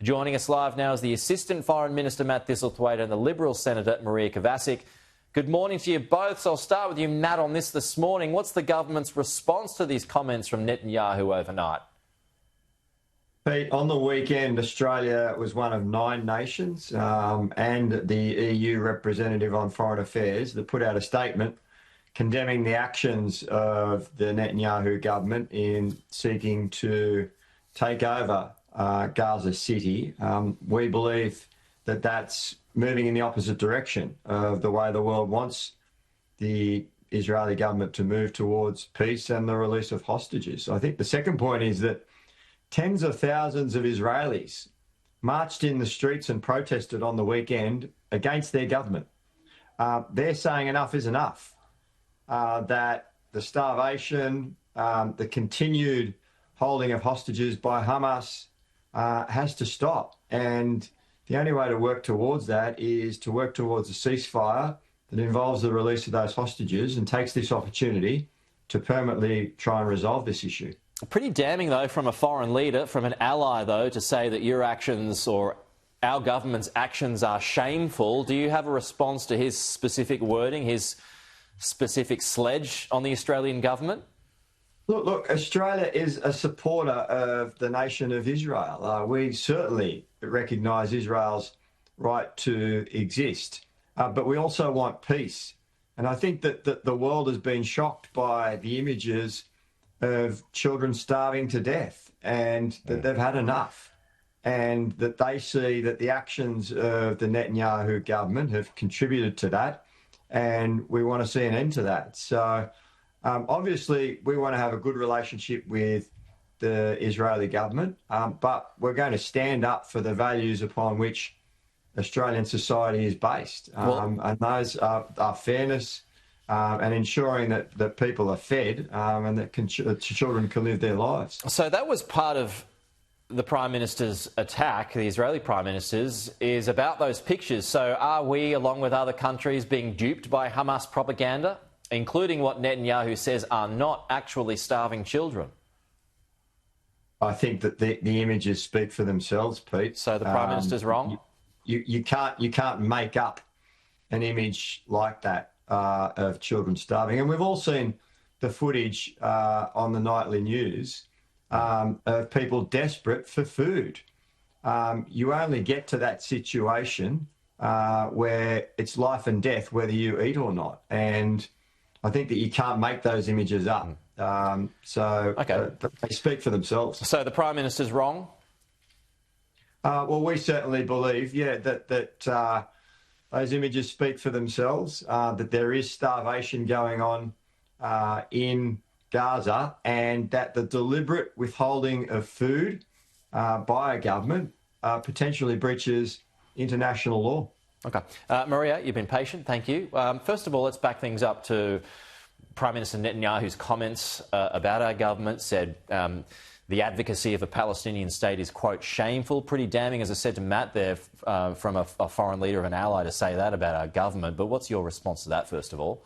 Joining us live now is the Assistant Foreign Minister Matt Thistlethwaite and the Liberal Senator Maria Kovacic. Good morning to you both. So I'll start with you, Matt, on this morning. What's the government's response to these comments from Netanyahu overnight? Pete, on the weekend, Australia was one of 9 nations and the EU representative on foreign affairs that put out a statement condemning the actions of the Netanyahu government in seeking to take over Gaza City. We believe that that's moving in the opposite direction of the way the world wants the Israeli government to move towards peace and the release of hostages. I think the second point is that tens of thousands of Israelis marched in the streets and protested on the weekend against their government. They're saying enough is enough, that the starvation, the continued holding of hostages by Hamas has to stop. And the only way to work towards that is to work towards a ceasefire that involves the release of those hostages and takes this opportunity to permanently try and resolve this issue. Pretty damning, though, from a foreign leader, from an ally, though, to say that your actions or our government's actions are shameful. Do you have a response to his specific wording, his specific sledge on the Australian government? Look, Australia is a supporter of the nation of Israel. We certainly recognise Israel's right to exist, but we also want peace. And I think that the world has been shocked by the images of children starving to death and that they've had enough, and that they see that the actions of the Netanyahu government have contributed to that, and we want to see an end to that. So obviously we want to have a good relationship with the Israeli government, but we're going to stand up for the values upon which Australian society is based, and those are fairness, and ensuring that people are fed and that children can live their lives. So that was part of the Prime Minister's attack, the Israeli Prime Minister's, is about those pictures. So are we, along with other countries, being duped by Hamas propaganda, including what Netanyahu says are not actually starving children? I think that the images speak for themselves, Pete. So the Prime Minister's wrong? You can't make up an image like that of children starving. And we've all seen the footage on the nightly news of people desperate for food. You only get to that situation where it's life and death, whether you eat or not. And I think that you can't make those images up. They speak for themselves. So the Prime Minister's wrong? Well, we certainly believe, that those images speak for themselves, that there is starvation going on in Gaza, and that the deliberate withholding of food by a government potentially breaches international law. OK. Maria, you've been patient. Thank you. First of all, let's back things up to Prime Minister Netanyahu's comments about our government. Said the advocacy of a Palestinian state is, quote, shameful. Pretty damning, as I said to Matt there, from a foreign leader of an ally to say that about our government. But what's your response to that, first of all?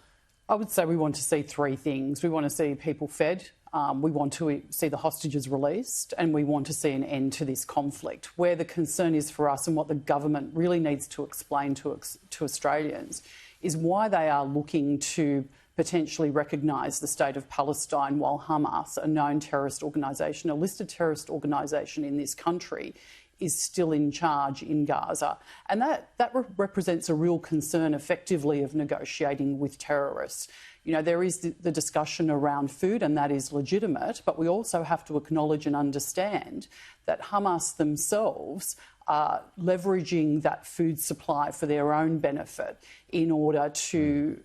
I would say we want to see 3 things. We want to see people fed, we want to see the hostages released, and we want to see an end to this conflict. Where the concern is for us, and what the government really needs to explain to Australians, is why they are looking to potentially recognise the state of Palestine while Hamas, a known terrorist organisation, a listed terrorist organisation in this country, is still in charge in Gaza. And that represents a real concern, effectively, of negotiating with terrorists. You know, there is the discussion around food, and that is legitimate, but we also have to acknowledge and understand that Hamas themselves are leveraging that food supply for their own benefit in order to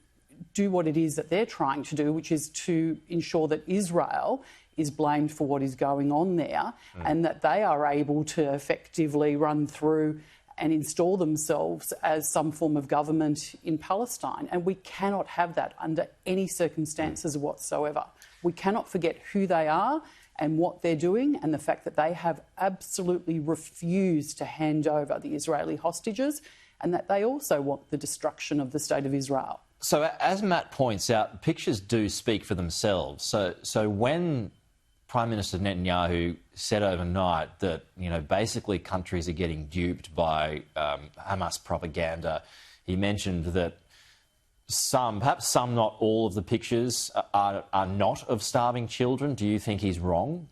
do what it is that they're trying to do, which is to ensure that Israel is blamed for what is going on there, and that they are able to effectively run through and install themselves as some form of government in Palestine. And we cannot have that under any circumstances whatsoever. We cannot forget who they are and what they're doing, and the fact that they have absolutely refused to hand over the Israeli hostages, and that they also want the destruction of the State of Israel. So, as Matt points out, pictures do speak for themselves. So when Prime Minister Netanyahu said overnight that, basically countries are getting duped by Hamas propaganda. He mentioned that perhaps some, not all of the pictures are not of starving children. Do you think he's wrong?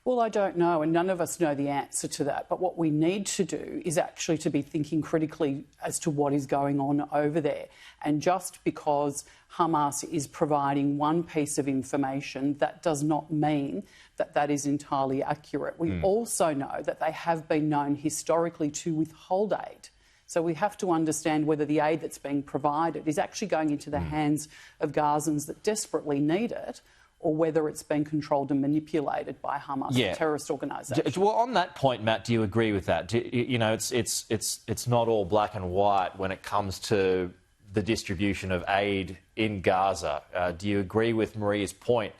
Well, I don't know, and none of us know the answer to that. But what we need to do is actually to be thinking critically as to what is going on over there. And just because Hamas is providing one piece of information, that does not mean that that is entirely accurate. We also know that they have been known historically to withhold aid. So we have to understand whether the aid that's being provided is actually going into the hands of Gazans that desperately need it, or whether it's been controlled and manipulated by Hamas, a terrorist organisation. Well, on that point, Matt, do you agree with that? It's not all black and white when it comes to the distribution of aid in Gaza. Do you agree with Maria's point?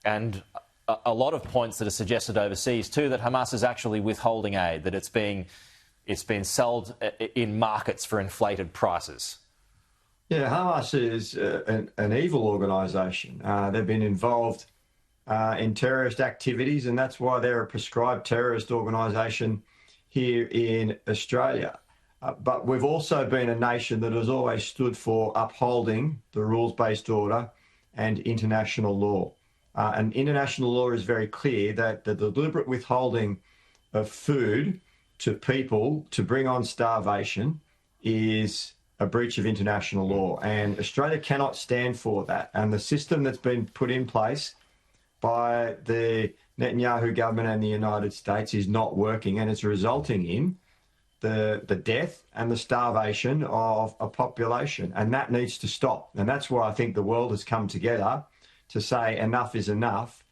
And a lot of points that are suggested overseas too, that Hamas is actually withholding aid, that it's being sold in markets for inflated prices. Yeah, Hamas is an evil organisation. They've been involved in terrorist activities, and that's why they're a proscribed terrorist organisation here in Australia. But we've also been a nation that has always stood for upholding the rules-based order and international law. And international law is very clear that the deliberate withholding of food to people to bring on starvation is a breach of international law, and Australia cannot stand for that. And the system that's been put in place by the Netanyahu government and the United States is not working, and it's resulting in the death and the starvation of a population, and that needs to stop. And that's why I think the world has come together to say enough is enough.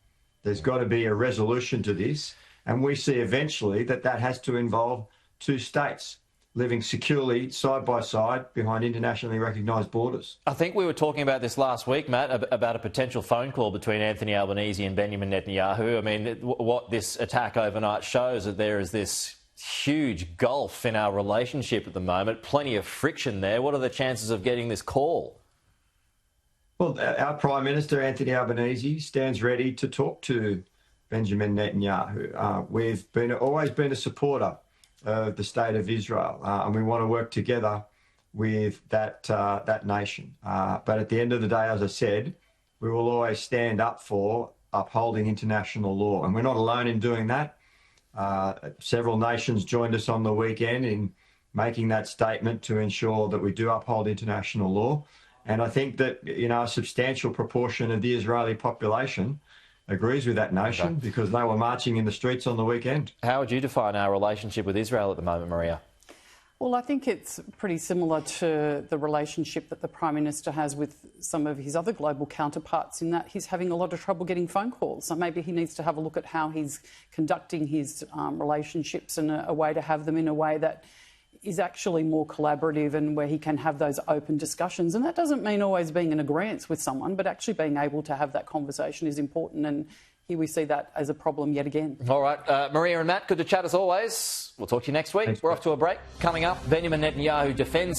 There's got to be a resolution to this, and we see eventually that has to involve two states living securely side by side behind internationally recognised borders. I think we were talking about this last week, Matt, about a potential phone call between Anthony Albanese and Benjamin Netanyahu. I mean, what this attack overnight shows that there is this huge gulf in our relationship at the moment, plenty of friction there. What are the chances of getting this call? Well, our Prime Minister, Anthony Albanese, stands ready to talk to Benjamin Netanyahu. We've always been a supporter of the State of Israel, and we want to work together with that nation. But at the end of the day, as I said, we will always stand up for upholding international law, and we're not alone in doing that. Several nations joined us on the weekend in making that statement to ensure that we do uphold international law. And I think that, a substantial proportion of the Israeli population agrees with that notion because they were marching in the streets on the weekend. How would you define our relationship with Israel at the moment, Maria? Well, I think it's pretty similar to the relationship that the Prime Minister has with some of his other global counterparts, in that he's having a lot of trouble getting phone calls. So maybe he needs to have a look at how he's conducting his relationships and a way to have them in a way that is actually more collaborative and where he can have those open discussions. And that doesn't mean always being in agreement with someone, but actually being able to have that conversation is important. And here we see that as a problem yet again. All right, Maria and Matt, good to chat as always. We'll talk to you next week. We're off to a break. Coming up, Benjamin Netanyahu defends